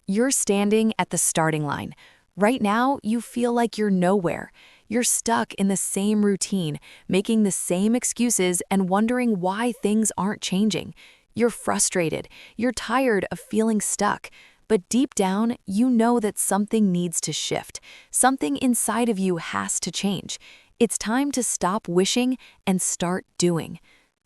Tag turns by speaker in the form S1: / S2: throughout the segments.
S1: You're standing at the starting line. Right now, you feel like you're nowhere. You're stuck in the same routine, making the same excuses and wondering why things aren't changing. You're frustrated. You're tired of feeling stuck. But deep down, you know that something needs to shift. Something inside of you has to change. It's time to stop wishing and start doing.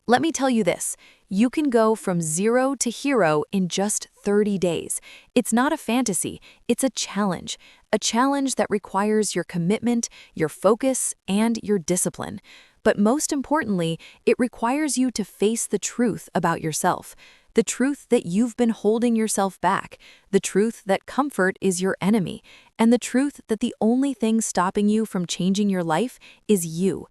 S1: Let me tell you this, you can go from zero to hero in just 30 days. It's not a fantasy, it's a challenge that requires your commitment, your focus, and your discipline. But most importantly, it requires you to face the truth about yourself. The truth that you've been holding yourself back, the truth that comfort is your enemy, and the truth that the only thing stopping you from changing your life is you.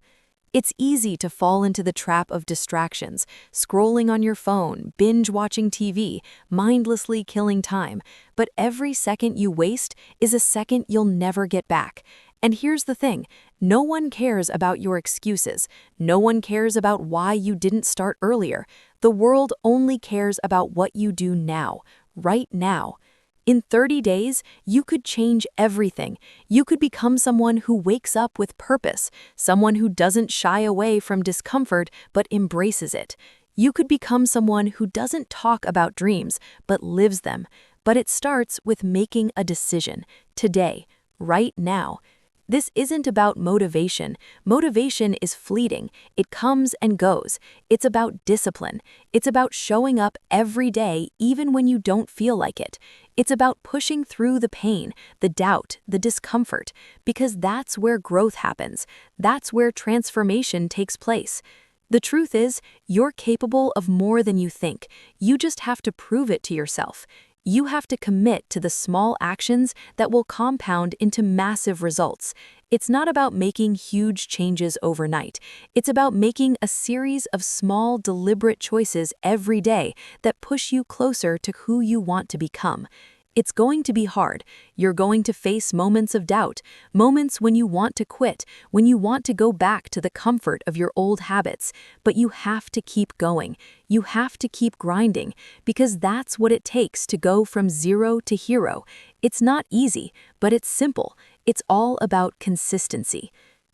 S1: It's easy to fall into the trap of distractions, scrolling on your phone, binge-watching TV, mindlessly killing time. But every second you waste is a second you'll never get back. And here's the thing, no one cares about your excuses. No one cares about why you didn't start earlier. The world only cares about what you do now, right now. In 30 days, you could change everything. You could become someone who wakes up with purpose, someone who doesn't shy away from discomfort but embraces it. You could become someone who doesn't talk about dreams but lives them. But it starts with making a decision, today, right now. This isn't about motivation. Motivation is fleeting. It comes and goes. It's about discipline. It's about showing up every day even when you don't feel like it. It's about pushing through the pain, the doubt, the discomfort, because that's where growth happens. That's where transformation takes place. The truth is, you're capable of more than you think. You just have to prove it to yourself. You have to commit to the small actions that will compound into massive results. It's not about making huge changes overnight. It's about making a series of small, deliberate choices every day that push you closer to who you want to become. It's going to be hard. You're going to face moments of doubt, moments when you want to quit, when you want to go back to the comfort of your old habits. But you have to keep going. You have to keep grinding, because that's what it takes to go from zero to hero. It's not easy, but it's simple. It's all about consistency.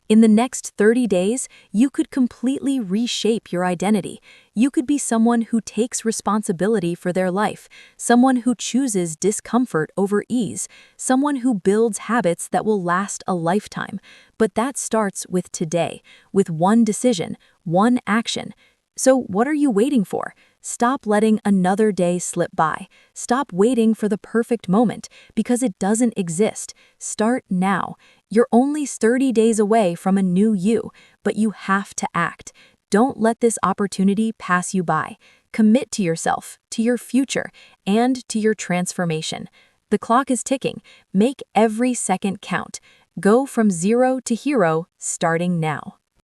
S1: In the next 30 days, you could completely reshape your identity. You could be someone who takes responsibility for their life, someone who chooses discomfort over ease, someone who builds habits that will last a lifetime. But that starts with today, with one decision, one action. So what are you waiting for? Stop letting another day slip by. Stop waiting for the perfect moment, because it doesn't exist. Start now. You're only 30 days away from a new you, but you have to act. Don't let this opportunity pass you by. Commit to yourself, to your future, and to your transformation. The clock is ticking. Make every second count. Go from zero to hero starting now.